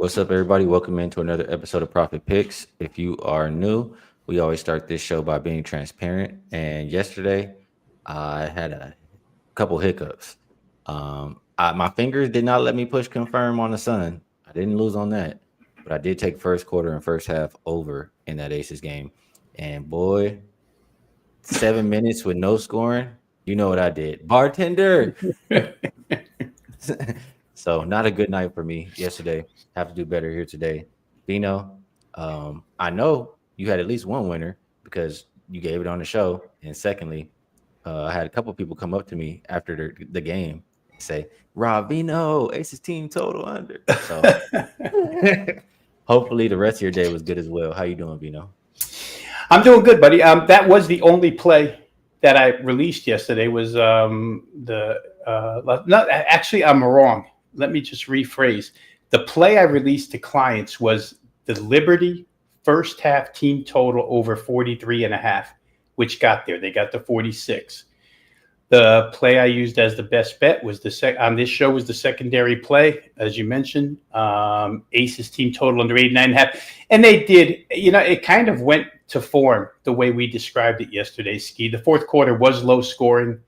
What's up, everybody? Welcome into another episode of Profit Picks. If you are new, we always start this show by being transparent. And yesterday, I had a couple hiccups. My fingers did not let me push confirm on the Sun. I didn't lose on that, but I did take first quarter and first half over in that Aces game. And boy, 7 minutes with no scoring. You know what I did, bartender. So not a good night for me yesterday. Have to do better here today. Vino, I know you had at least one winner because you gave it on the show. And secondly, I had a couple people come up to me after the game and say, Rob Veno, Aces team total under. So hopefully the rest of your day was good as well. How you doing, Vino? I'm doing good, buddy. That was the only play that I released yesterday. Was not actually? I'm wrong. Let me just rephrase. The play I released to clients was the Liberty first half team total over 43.5, which got there. They got to 46. The play I used as the best bet was on this show was the secondary play, as you mentioned. Aces team total under 89.5, and they did. It kind of went to form the way we described it yesterday. Skee. The fourth quarter was low scoring.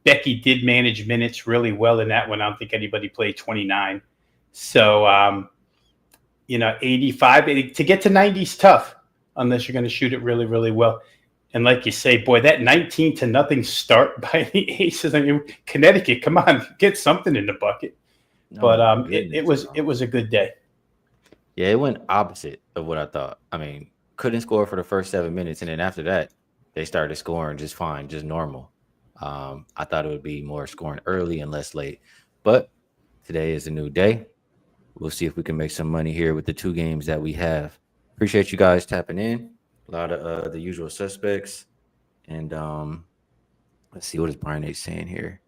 Becky did manage minutes really well in that one. I don't think anybody played 29. So, 85 to get to 90 is tough unless you're going to shoot it really, really well. And like you say, boy, that 19-0 start by the Aces. I mean, Connecticut, come on, get something in the bucket. No, but it was a good day. Yeah, it went opposite of what I thought. I mean, couldn't score for the first 7 minutes, and then after that, they started scoring just fine, just normal. I thought it would be more scoring early and less late, but today is a new day. We'll see if we can make some money here with the two games that we have. Appreciate you guys tapping in. A lot of the usual suspects, and let's see, what is Brian H saying here.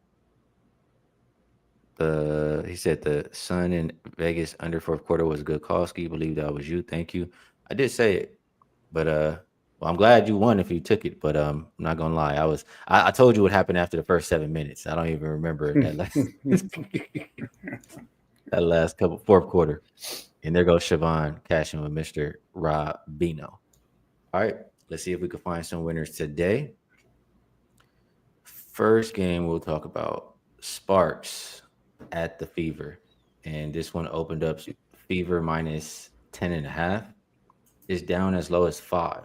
He said the Sun in Vegas under fourth quarter was a good call. Skee, believe that was you. Thank you. I did say it, but well, I'm glad you won if you took it, but I'm not gonna lie. I told you what happened after the first 7 minutes. I don't even remember that last fourth quarter. And there goes Siobhan cashing with Mr. Rob Veno. All right, let's see if we can find some winners today. First game we'll talk about Sparks at the Fever. And this one opened up Fever minus 10.5. It's down as low as 5.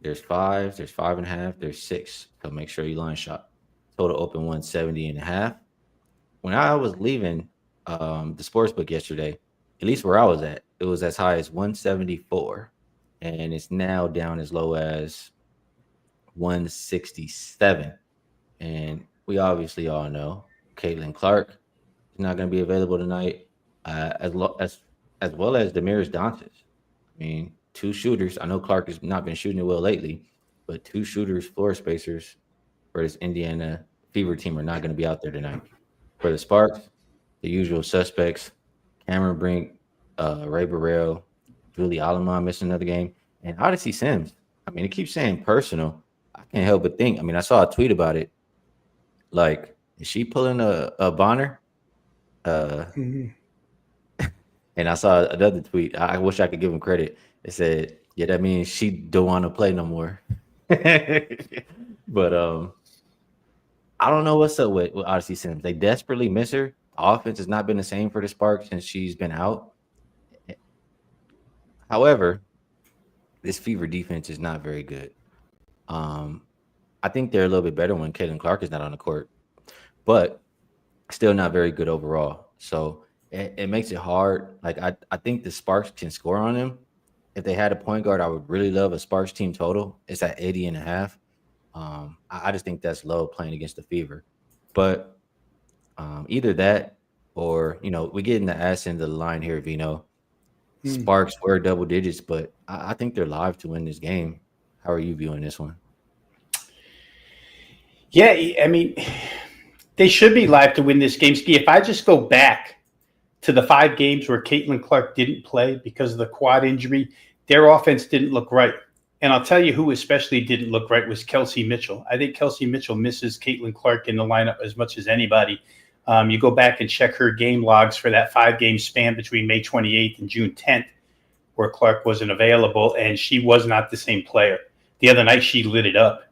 There's 5, there's 5.5, there's 6. So make sure you line shop. Total open 170.5. When I was leaving the sports book yesterday, at least where I was at, it was as high as 174. And it's now down as low as 167. And we obviously all know Caitlin Clark is not going to be available tonight, as well as Demiris Doncic. I mean, two shooters. I know Clark has not been shooting it well lately, but two shooters, floor spacers for this Indiana Fever team are not going to be out there tonight. For the Sparks, the usual suspects, Cameron Brink, Ray Burrell, Julie Alleman missing another game, and Odyssey Sims. I mean, it keeps saying personal. I can't help but think. I mean, I saw a tweet about it. Like, is she pulling a Bonner? And I saw another tweet. I wish I could give him credit. It said, yeah, that means she don't want to play no more. But I don't know what's up with Odyssey Sims. They desperately miss her. The offense has not been the same for the Sparks since she's been out. However, this Fever defense is not very good. I think they're a little bit better when Caitlin Clark is not on the court, but still not very good overall. So it makes it hard. Like, I think the Sparks can score on them. If they had a point guard, I would really love a Sparks team total. It's at 80.5. I just think that's low playing against the Fever. But either that or, we get in the ass end of the line here, Vino. Sparks were double digits, but I think they're live to win this game. How are you viewing this one? Yeah, I mean, they should be live to win this game. If I just go back to the 5 games where Caitlin Clark didn't play because of the quad injury, their offense didn't look right. And I'll tell you who especially didn't look right was Kelsey Mitchell. I think Kelsey Mitchell misses Caitlin Clark in the lineup as much as anybody. You go back and check her game logs for that 5-game span between May 28th and June 10th, where Clark wasn't available, and she was not the same player. The other night, she lit it up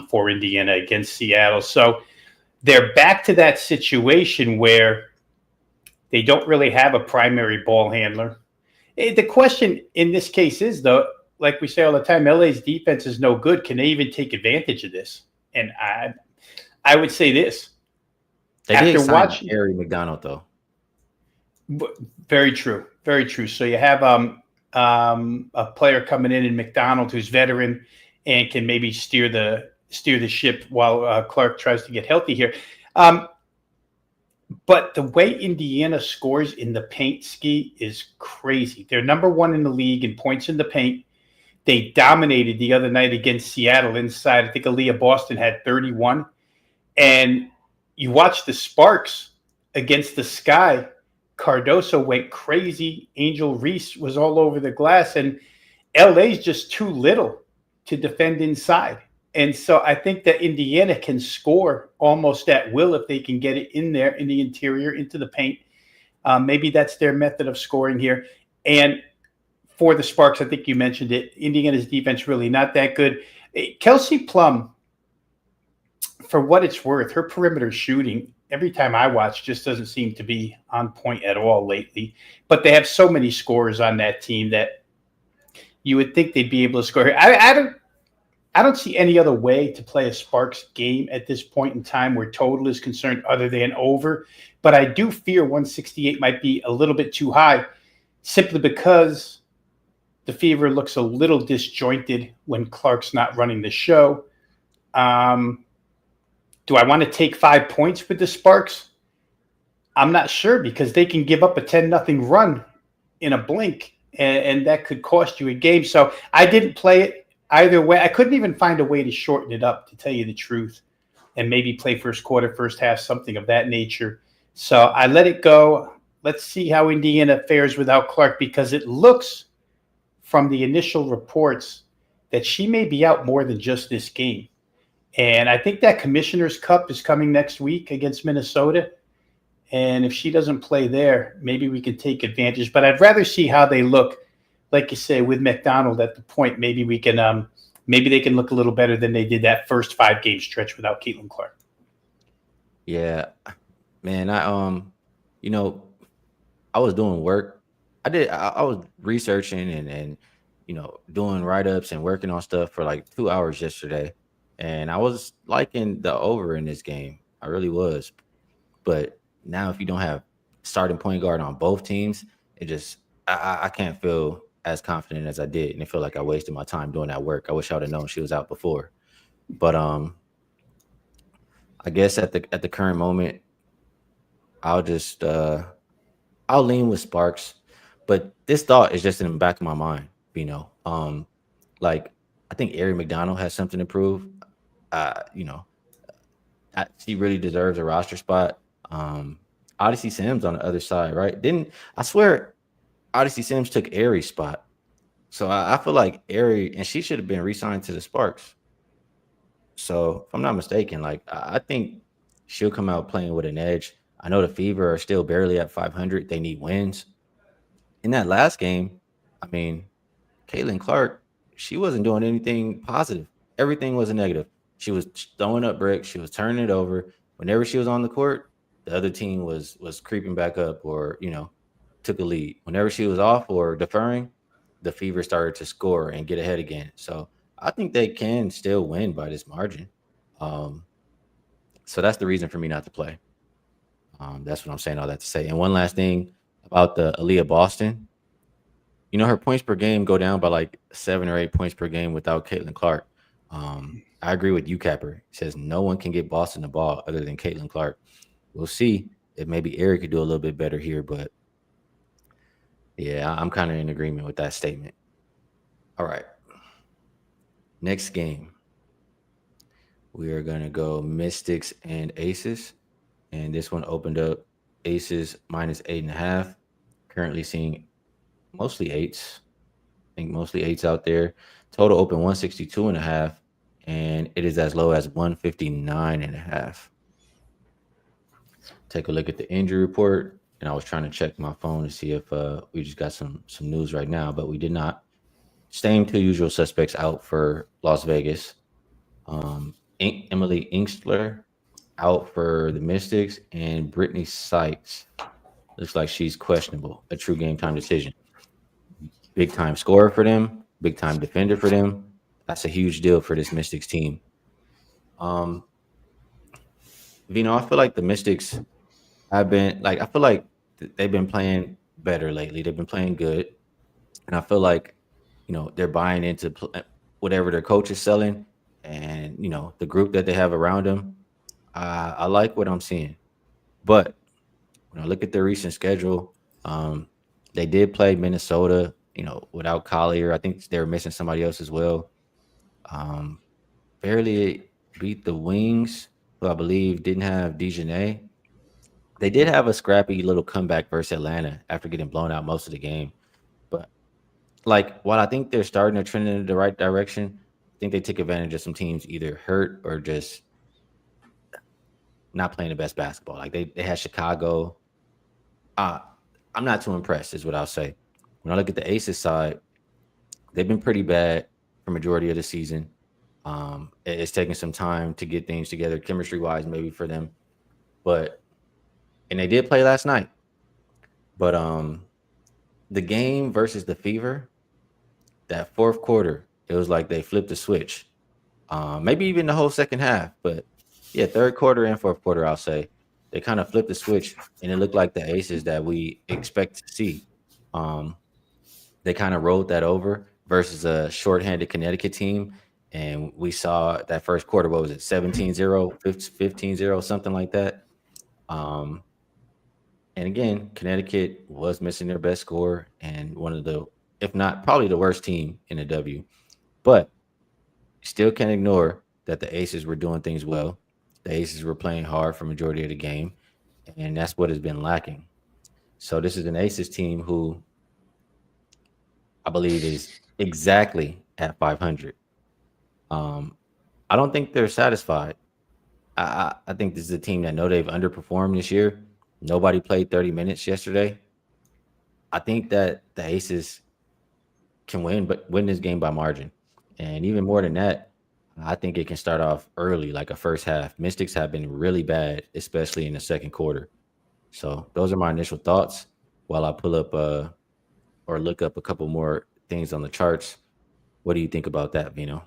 for Indiana against Seattle. So they're back to that situation where they don't really have a primary ball handler. The question in this case is, though, like we say all the time, LA's defense is no good. Can they even take advantage of this? And I would say this. They did sign Ari McDonald, though. Very true. Very true. So you have a player coming in McDonald who's veteran and can maybe steer the ship while Clark tries to get healthy here. But the way Indiana scores in the paint, Skee, is crazy. They're number 1 in the league in points in the paint. They dominated the other night against Seattle inside. I think Aaliyah Boston had 31. And you watch the Sparks against the Sky. Cardoso went crazy. Angel Reese was all over the glass. And LA's just too little to defend inside. And so I think that Indiana can score almost at will if they can get it in there in the interior into the paint. Maybe that's their method of scoring here. And for the Sparks, I think you mentioned it, Indiana's defense really not that good. Kelsey Plum, for what it's worth, her perimeter shooting, every time I watch, just doesn't seem to be on point at all lately. But they have so many scorers on that team that you would think they'd be able to score. I don't see any other way to play a Sparks game at this point in time where total is concerned other than over. But I do fear 168 might be a little bit too high simply because the Fever looks a little disjointed when Clark's not running the show. Do I want to take 5 points with the Sparks? I'm not sure because they can give up a 10-0 run in a blink, and that could cost you a game. So I didn't play it either way. I couldn't even find a way to shorten it up, to tell you the truth, and maybe play first quarter, first half, something of that nature. So I let it go. Let's see how Indiana fares without Clark, because it looks from the initial reports that she may be out more than just this game. And I think that Commissioner's Cup is coming next week against Minnesota. And if she doesn't play there, maybe we can take advantage. But I'd rather see how they look, like you say, with McDonald at the point. Maybe we can, maybe they can look a little better than they did that first 5-game stretch without Caitlin Clark. Yeah, man. I was doing work. I was researching and doing write-ups and working on stuff for like 2 hours yesterday. And I was liking the over in this game. I really was. But now if you don't have starting point guard on both teams, it just I can't feel as confident as I did. And I feel like I wasted my time doing that work. I wish I would have known she was out before. But I guess at the current moment, I'll just I'll lean with Sparks. But this thought is just in the back of my mind, like I think Ari McDonald has something to prove. She really deserves a roster spot. Odyssey Sims on the other side, right? Didn't I swear Odyssey Sims took Ari's spot? So I feel like Ari, and she should have been re-signed to the Sparks. So if I'm not mistaken, like I think she'll come out playing with an edge. I know the Fever are still barely at 500. They need wins. In that last game, I mean, Caitlin Clark, she wasn't doing anything positive. Everything was a negative. She was throwing up bricks. She was turning it over. Whenever she was on the court, the other team was creeping back up or, took a lead. Whenever she was off or deferring, the Fever started to score and get ahead again. So I think they can still win by this margin. So that's the reason for me not to play. That's what I'm saying, all that to say. And one last thing about the Aaliyah Boston. Her points per game go down by like 7 or 8 points per game without Caitlin Clark. I agree with you, Capper. He says no one can get Boston the ball other than Caitlin Clark. We'll see if maybe Eric could do a little bit better here, but yeah, I'm kind of in agreement with that statement. All right. Next game. We are going to go Mystics and Aces. And this one opened up Aces minus 8.5. Currently seeing mostly 8s. I think mostly 8s out there. Total open 162.5. And it is as low as 159.5. take a look at the injury report, and I was trying to check my phone to see if we just got some news right now, but we did not. Same two usual suspects out for Las Vegas. Emily Inkster out for the Mystics, and Brittany Sykes looks like she's questionable. A true game time decision. Big time scorer for them, big time defender for them. That's a huge deal for this Mystics team. Um, Vino, I feel like the Mystics have been like I feel like they've been playing better lately. They've been playing good, and I feel like they're buying into whatever their coach is selling, and the group that they have around them. I like what I'm seeing, but when I look at their recent schedule, they did play Minnesota. Without Collier, I think they were missing somebody else as well. Um, Barely beat the Wings, who I believe didn't have Dejanay. They did have a scrappy little comeback versus Atlanta after getting blown out most of the game. But while I think they're starting to trend in the right direction, I think they took advantage of some teams either hurt or just not playing the best basketball. Like they had Chicago. I'm not too impressed, is what I'll say. When I look at the Aces side, they've been pretty bad for majority of the season. It's taking some time to get things together, chemistry wise, maybe for them. And they did play last night. But the game versus the Fever, that fourth quarter, it was like they flipped the switch. Maybe even the whole second half, but yeah, third quarter and fourth quarter, I'll say they kind of flipped the switch, and it looked like the Aces that we expect to see. They kind of rolled that over versus a shorthanded Connecticut team. And we saw that first quarter, what was it, 17-0, 15-0, something like that. And again, Connecticut was missing their best scorer and one of the, if not probably the worst team in the W. But still can't ignore that the Aces were doing things well. The Aces were playing hard for majority of the game, and that's what has been lacking. So this is an Aces team who I believe is exactly at 500. I don't think they're satisfied. I think this is a team that know they've underperformed this year. Nobody played 30 minutes yesterday. I think that the Aces can win this game by margin. And even more than that, I think it can start off early, like a first half. Mystics have been really bad, especially in the second quarter. So those are my initial thoughts while I pull up or look up a couple more things on the charts. What do you think about that, Vino?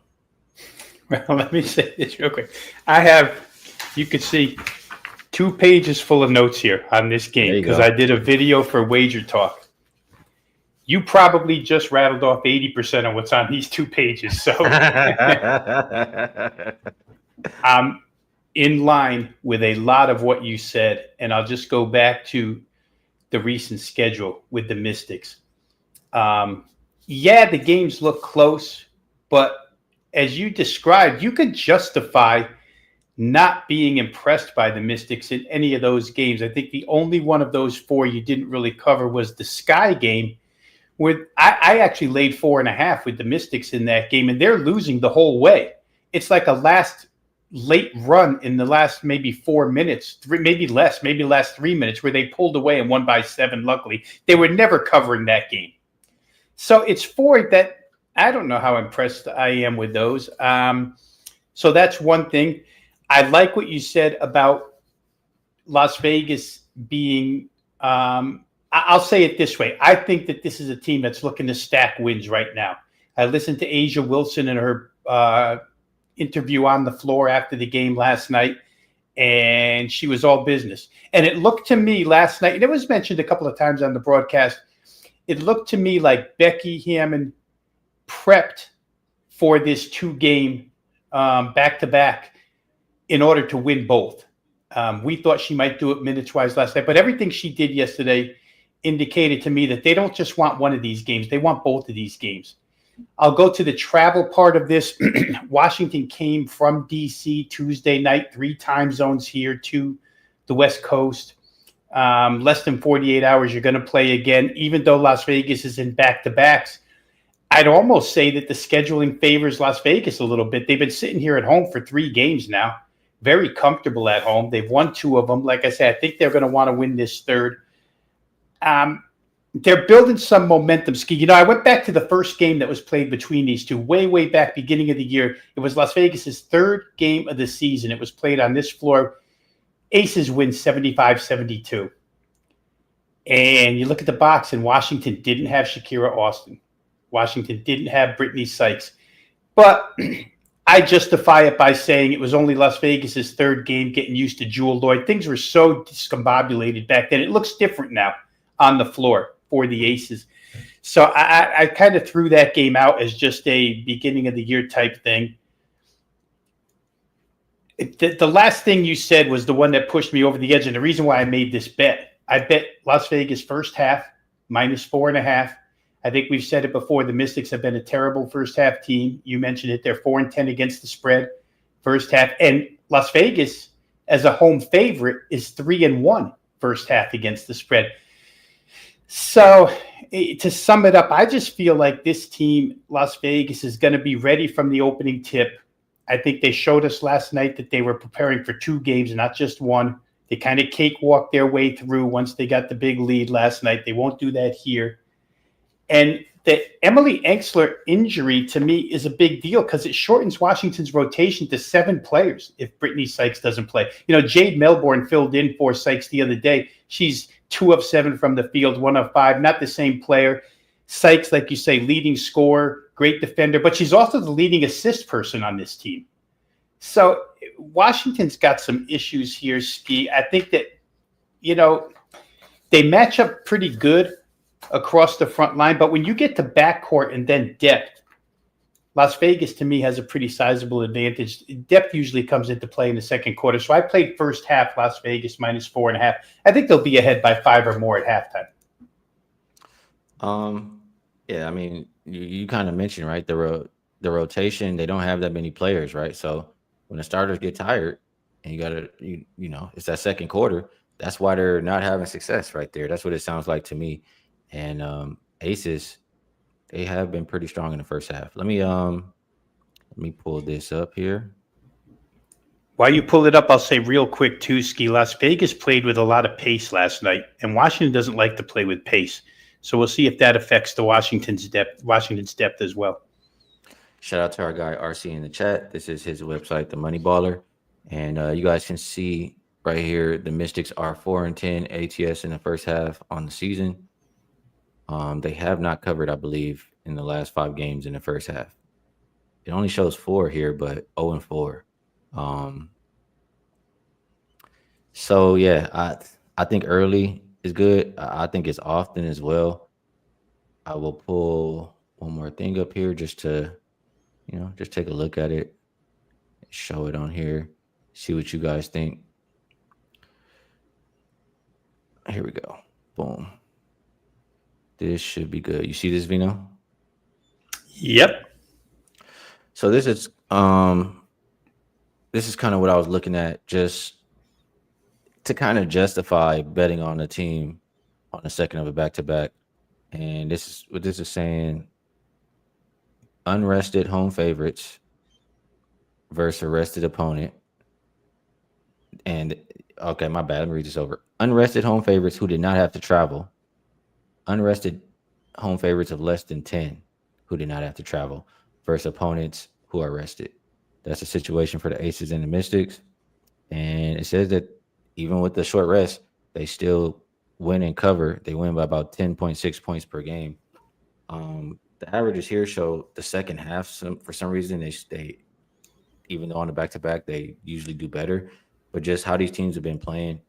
Well, let me say this real quick. You could see 2 pages full of notes here on this game because I did a video for Wager Talk. You probably just rattled off 80% of what's on these 2 pages. So I'm in line with a lot of what you said. And I'll just go back to the recent schedule with the Mystics. Yeah, the games look close, but as you described, you could justify not being impressed by the Mystics in any of those games. I think the only one of those 4 you didn't really cover was the Sky game, where I actually laid 4.5 with the Mystics in that game, and they're losing the whole way. It's like a last late run in the last maybe 4 minutes, maybe less, maybe last 3 minutes, where they pulled away and won by 7. Luckily, they were never covering that game. So it's 4 that I don't know how impressed I am with those. So that's one thing. I like what you said about Las Vegas being I'll say it this way. I think that this is a team that's looking to stack wins right now. I listened to Asia Wilson in her interview on the floor after the game last night, and she was all business. And it looked to me last night, and it was mentioned a couple of times on the broadcast, it looked to me like Becky Hammond prepped for this 2-game back-to-back in order to win both. We thought she might do it minutes-wise last night, but everything she did yesterday indicated to me that they don't just want one of these games. They want both of these games. I'll go to the travel part of this. Washington came from D.C. Tuesday night, 3 time zones here to the West Coast. Less than 48 hours, you're going to play again. Even though Las Vegas is in back-to-backs, I'd almost say that the scheduling favors Las Vegas a little bit. They've been sitting here at home for 3 games now. very comfortable at home. They've won 2 of them. Like I said, I think they're going to want to win this third. They're building some momentum, Skee. You know, I went back to the first game that was played between these two way back, beginning of the year. It was Las Vegas's 3rd game of the season. It was played on this floor. Aces win 75-72. And you look at the box, and Washington didn't have Shakira Austin. Washington didn't have Brittany Sykes. But I justify it by saying it was only Las Vegas's 3rd game, getting used to Jewel Lloyd. Things were so discombobulated back then. It looks different now on the floor for the Aces. So I kind of threw that game out as just a beginning of the year type thing. The last thing you said was the one that pushed me over the edge, and the reason why I made this bet. I bet Las Vegas first half -4.5. I think we've said it before. The Mystics have been a terrible first half team. You mentioned it. They're 4-10 against the spread first half. And Las Vegas, as a home favorite, is 3-1 first half against the spread. So to sum it up, I just feel like this team, Las Vegas, is going to be ready from the opening tip. I think they showed us last night that they were preparing for 2 games, not just one. They kind of cakewalked their way through once they got the big lead last night. They won't do that here. And the Emily Engstler injury, to me, is a big deal because it shortens Washington's rotation to 7 players if Brittany Sykes doesn't play. You know, Jade Melbourne filled in for Sykes the other day. She's 2 of 7 from the field, 1 of 5, not the same player. Sykes, like you say, leading scorer, great defender, but she's also the leading assist person on this team. So Washington's got some issues here, Skee. I think that, you know, they match up pretty good across the front line, but when you get to backcourt and then depth, Las Vegas, to me, has a pretty sizable advantage. Depth usually comes into play in the second quarter. So I played first half Las Vegas -4.5. I think they'll be ahead by 5 or more at halftime. Yeah, I mean, you kind of mentioned, right, the rotation. They don't have that many players, right? So when the starters get tired and you know, it's that second quarter, that's why they're not having success right there. That's what it sounds like to me. And Aces, they have been pretty strong in the first half. Let me pull this up here. While you pull it up, I'll say real quick too, Skee. Las Vegas played with a lot of pace last night, and Washington doesn't like to play with pace. So we'll see if that affects Washington's depth as well. Shout out to our guy RC in the chat. This is his website, The Money Baller, and you guys can see right here the Mystics are 4-10 ATS in the first half on the season. They have not covered, I believe, in the last 5 games in the first half. It only shows 4 here, but 0-4. So yeah, I think early is good. I think it's often as well. I will pull one more thing up here just to, you know, just take a look at it, show it on here, see what you guys think. Here we go. Boom. This should be good. You see this, Veno? Yep. So this is kind of what I was looking at, just to kind of justify betting on a team on the second of a back-to-back. And this is what this is saying: unrested home favorites versus a rested opponent. And okay, my bad. Let me read this over. Unrested home favorites who did not have to travel. Unrested home favorites of less than 10 who did not have to travel versus opponents who are rested. That's a situation for the Aces and the Mystics. And it says that even with the short rest, they still win and cover. They win by about 10.6 points per game. The averages here show the second half. For some reason, they even though on the back-to-back, they usually do better. But just how these teams have been playing,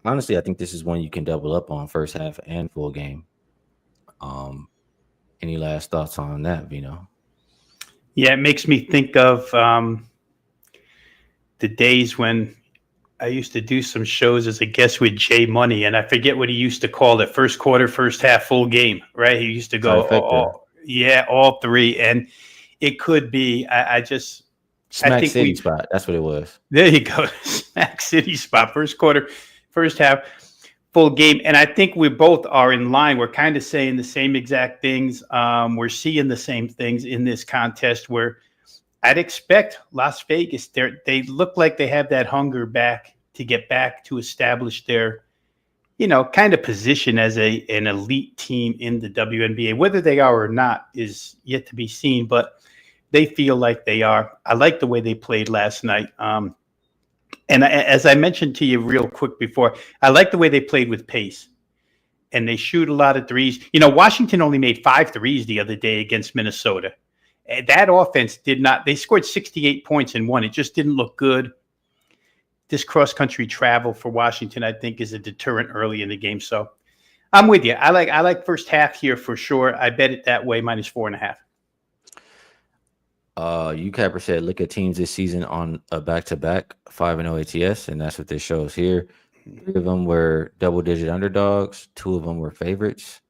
honestly, I think this is one you can double up on first half and full game. Any last thoughts on that, Veno? Yeah, it makes me think of the days when I used to do some shows as a guest with Jay Money, and I forget what he used to call it: first quarter, first half, full game. Right? He used to go all 3, and it could be. I Smack City spot. That's what it was. There you go, Smack City spot. First quarter, first half, full game, and I think we both are in line. We're kind of saying the same exact things. We're seeing the same things in this contest where I'd expect Las Vegas. They look like they have that hunger back to get back to establish their, kind of position as an elite team in the WNBA. Whether they are or not is yet to be seen, but they feel like they are. I like the way they played last night. As I mentioned to you real quick before, I like the way they played with pace. And they shoot a lot of threes. Washington only made 5 threes the other day against Minnesota. That offense did not – they scored 68 points and won. It just didn't look good. This cross-country travel for Washington, I think, is a deterrent early in the game. So I'm with you. I like first half here for sure. I bet it that way, -4.5. UCapper said, look at teams this season on a back-to-back 5-0 ATS, and that's what this shows here. 3 of them were double-digit underdogs. 2 of them were favorites.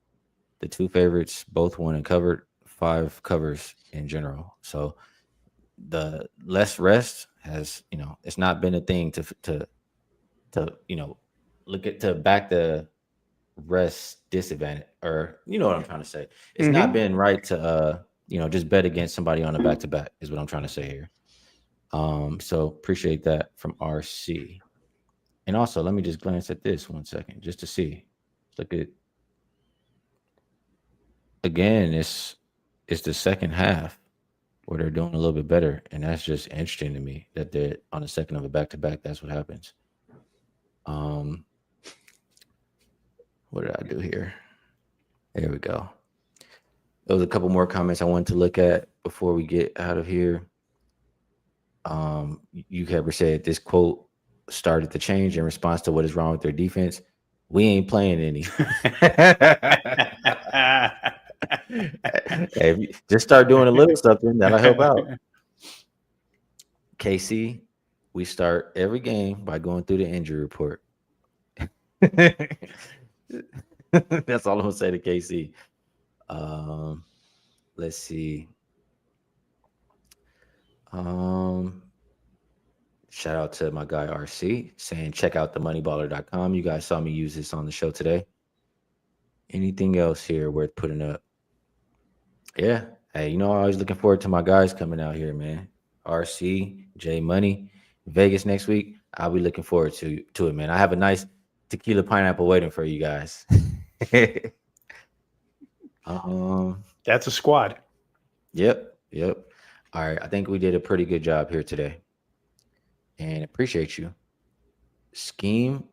The 2 favorites both won and covered. 5 covers in general. So the less rest has, it's not been a thing to back the rest disadvantage, or what I'm trying to say. It's not been right to just bet against somebody on a back-to-back is what I'm trying to say here. So appreciate that from RC. And also, let me just glance at this 1 second just to see. Look at, again, it's the second half where they're doing a little bit better, and that's just interesting to me that they're on the second of a back-to-back. That's what happens. What did I do here? There we go. There was a couple more comments I wanted to look at before we get out of here. UCapper said this quote started to change in response to what is wrong with their defense. We ain't playing any. Hey, just start doing a little something that'll help out. KC, we start every game by going through the injury report. That's all I'm gonna say to KC. Let's see. Shout out to my guy RC saying check out themoneyballer.com. You guys saw me use this on the show today. Anything else here worth putting up? Yeah. Hey, I was looking forward to my guys coming out here, man. RC, J Money, Vegas next week. I'll be looking forward to it, man. I have a nice tequila pineapple waiting for you guys. That's a squad. Yep. All right. I think we did a pretty good job here today. And appreciate you. Scheme,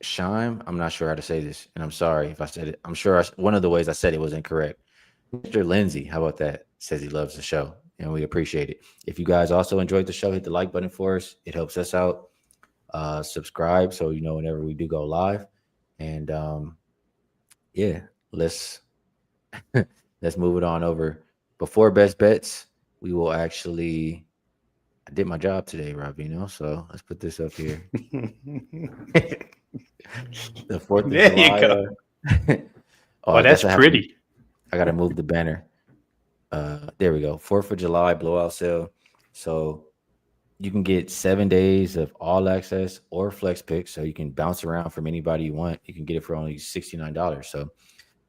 Shime, I'm not sure how to say this, and I'm sorry if I said it. I'm sure one of the ways I said it was incorrect. Mr. Lindsay, how about that? Says he loves the show, and we appreciate it. If you guys also enjoyed the show, hit the like button for us. It helps us out. Subscribe so whenever we do go live. And let's move it on over. Before best bets, we will actually. I did my job today, Rob Veno, so let's put this up here. The 4th of there July. You go. Oh, that's pretty. I got to move the banner. There we go. 4th of July blowout sale. So you can get 7 days of all access or flex picks, so you can bounce around from anybody you want. You can get it for only $69. So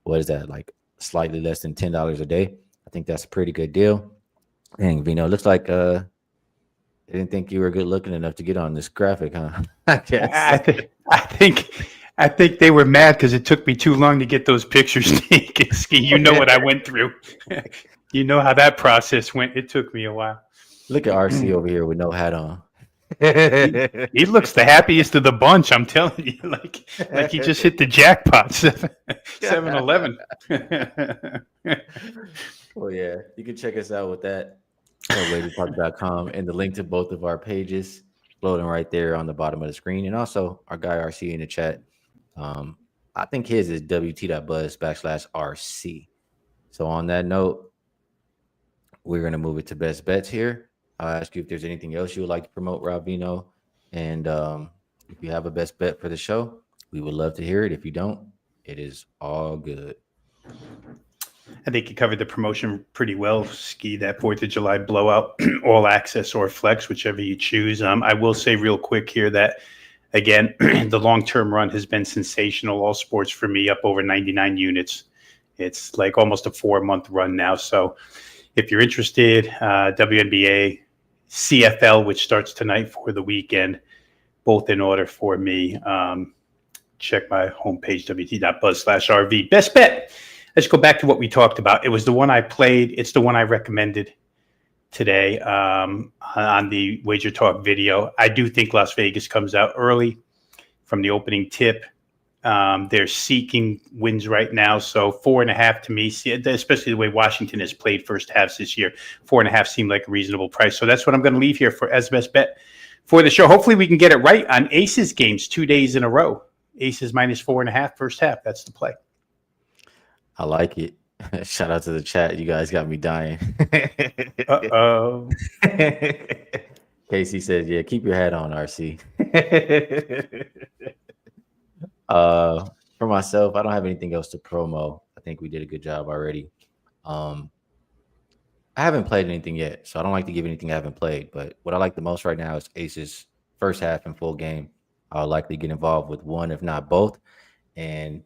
what is that, like slightly less than $10 a day? I think that's a pretty good deal. Dang, Veno, looks like I didn't think you were good looking enough to get on this graphic, huh? I think they were mad because it took me too long to get those pictures taken. Skee, you know what I went through. You know how that process went. It took me a while. Look at RC over here with no hat on. He looks the happiest of the bunch. I'm telling you, like he just hit the jackpot. 7-Eleven. Well, yeah, you can check us out with that. LadyPark.com and the link to both of our pages floating right there on the bottom of the screen, and also our guy RC in the chat. I think his is wt.buzz/RC. So on that note, we're going to move it to best bets here. I'll ask you if there's anything else you would like to promote, Rob Veno, and if you have a best bet for the show, we would love to hear it. If you don't, it is all good. I think you covered the promotion pretty well, Skee, that 4th of July blowout, all access or flex, whichever you choose. I will say real quick here that, again, the long-term run has been sensational. All sports for me up over 99 units. It's like almost a 4-month run now. So if you're interested, WNBA, CFL, which starts tonight for the weekend, both in order for me. Check my homepage, wt.buzz/RV. Best bet. Let's go back to what we talked about. It was the one I played. It's the one I recommended today on the Wager Talk video. I do think Las Vegas comes out early from the opening tip. They're seeking wins right now, so 4.5 to me, especially the way Washington has played first halves this year, 4.5 seemed like a reasonable price. So that's what I'm going to leave here for as best bet for the show. Hopefully we can get it right on Aces games 2 days in a row. Aces -4.5 first half. That's the play. I like it. Shout out to the chat. You guys got me dying. Uh-oh. Casey says, yeah, keep your hat on, RC. For myself, I don't have anything else to promo. I think we did a good job already. I haven't played anything yet, so I don't like to give anything I haven't played. But what I like the most right now is Aces first half and full game. I'll likely get involved with one, if not both. And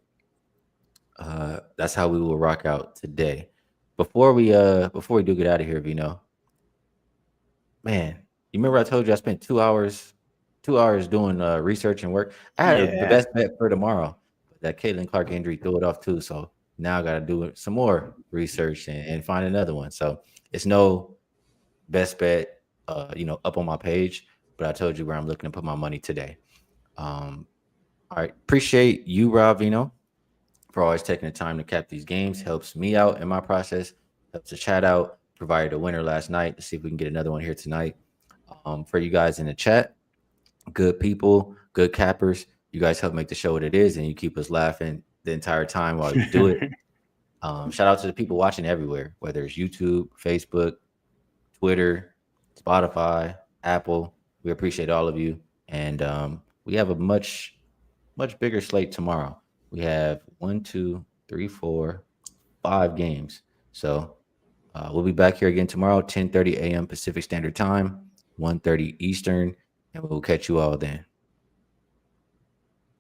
that's how we will rock out today. Before we do get out of here, Veno, man, you remember I told you I spent 2 hours doing research and work. I had the best bet for tomorrow, but that Caitlin Clark injury threw it off too. So now I got to do some more research and find another one. So it's no best bet, up on my page, but I told you where I'm looking to put my money today. All right, appreciate you, Rob Veno, for always taking the time to cap these games. Helps me out in my process, helps the chat out. Provided a winner last night. Let's see if we can get another one here tonight. For you guys in the chat, good people, good cappers. You guys help make the show what it is, and you keep us laughing the entire time while you do it. Shout out to the people watching everywhere, whether it's YouTube, Facebook, Twitter, Spotify, Apple. We appreciate all of you. And we have a much bigger slate tomorrow. We have 1, 2, 3, 4, 5 games. So we'll be back here again tomorrow, 10:30 a.m. Pacific Standard Time, 1:30 Eastern, and we'll catch you all then.